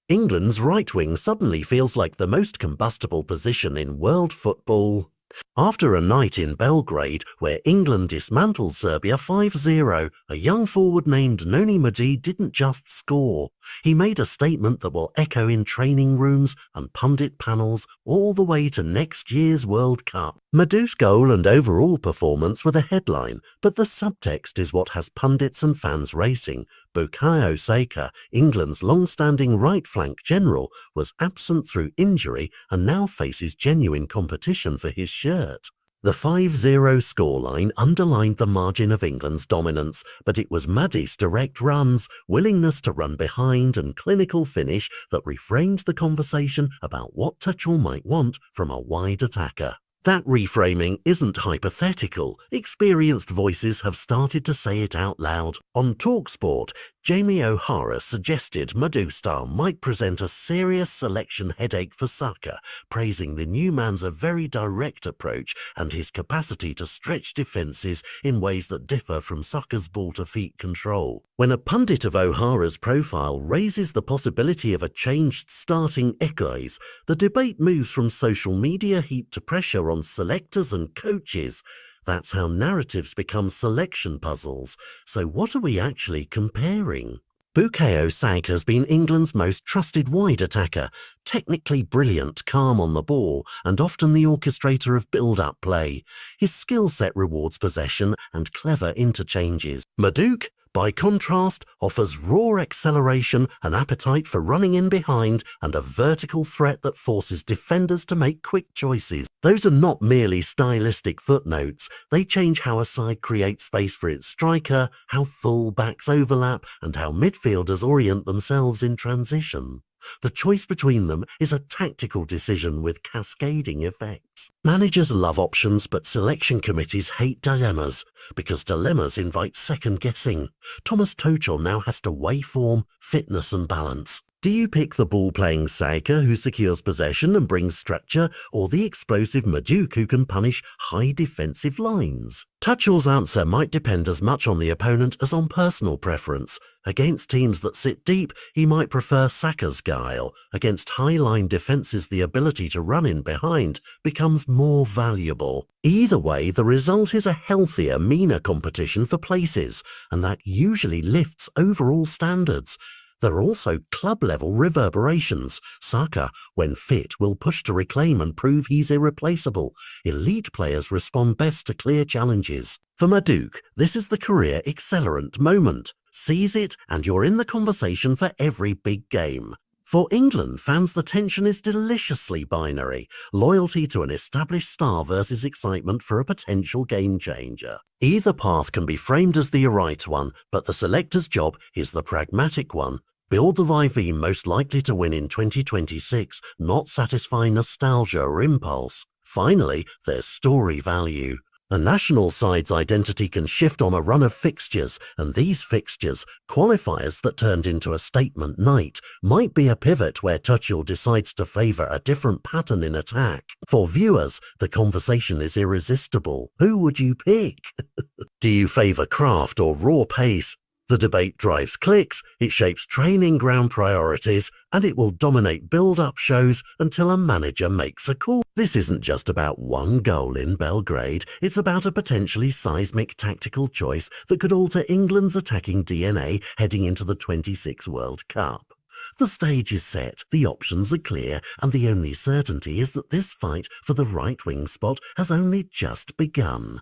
England's right wing suddenly feels like the most combustible position in world football. After a night in Belgrade where England dismantled Serbia 5-0, a young forward named Noni Madi didn't just score. He made a statement that will echo in training rooms and pundit panels all the way to next year's World Cup. Madueke's goal and overall performance were the headline, but the subtext is what has pundits and fans racing. Bukayo Saka, England's long-standing right flank general, was absent through injury and now faces genuine competition for his shirt. The 5-0 scoreline underlined the margin of England's dominance, but it was Madi's direct runs, willingness to run behind and clinical finish that reframed the conversation about what Tuchel might want from a wide attacker. That reframing isn't hypothetical. Experienced voices have started to say it out loud. On TalkSport, Jamie O'Hara suggested Madueke's style might present a serious selection headache for Saka, praising the new man's a very direct approach and his capacity to stretch defences in ways that differ from Saka's ball-to-feet control. When a pundit of O'Hara's profile raises the possibility of a changed starting Echoes, the debate moves from social media heat to pressure on selectors and coaches. That's how narratives become selection puzzles. So what are we actually comparing? Bukayo Saka has been England's most trusted wide attacker, technically brilliant, calm on the ball, and often the orchestrator of build-up play. His skill set rewards possession and clever interchanges. Madueke, by contrast, offers raw acceleration, an appetite for running in behind, and a vertical threat that forces defenders to make quick choices. Those are not merely stylistic footnotes. They change how a side creates space for its striker, how full-backs overlap, and how midfielders orient themselves in transition. The choice between them is a tactical decision with cascading effects. Managers love options, but selection committees hate dilemmas, because dilemmas invite second-guessing. Thomas Tuchel now has to weigh form, fitness and balance. Do you pick the ball-playing Saka who secures possession and brings structure, or the explosive Madueke who can punish high defensive lines? Tuchel's answer might depend as much on the opponent as on personal preference. Against teams that sit deep, he might prefer Saka's guile. Against high-line defences, the ability to run in behind becomes more valuable. Either way, the result is a healthier, meaner competition for places, and that usually lifts overall standards. There are also club-level reverberations. Saka, when fit, will push to reclaim and prove he's irreplaceable. Elite players respond best to clear challenges. For Madueke, this is the career accelerant moment. Seize it and you're in the conversation for every big game. For England fans, the tension is deliciously binary. Loyalty to an established star versus excitement for a potential game-changer. Either path can be framed as the right one, but the selector's job is the pragmatic one. Build the IV most likely to win in 2026, not satisfy nostalgia or impulse. Finally, there's story value. A national side's identity can shift on a run of fixtures, and these fixtures, qualifiers that turned into a statement night, might be a pivot where Tuchel decides to favour a different pattern in attack. For viewers, the conversation is irresistible. Who would you pick? Do you favour craft or raw pace? The debate drives clicks, it shapes training ground priorities, and it will dominate build-up shows until a manager makes a call. This isn't just about one goal in Belgrade, it's about a potentially seismic tactical choice that could alter England's attacking DNA heading into the 26 World Cup. The stage is set, the options are clear, and the only certainty is that this fight for the right-wing spot has only just begun.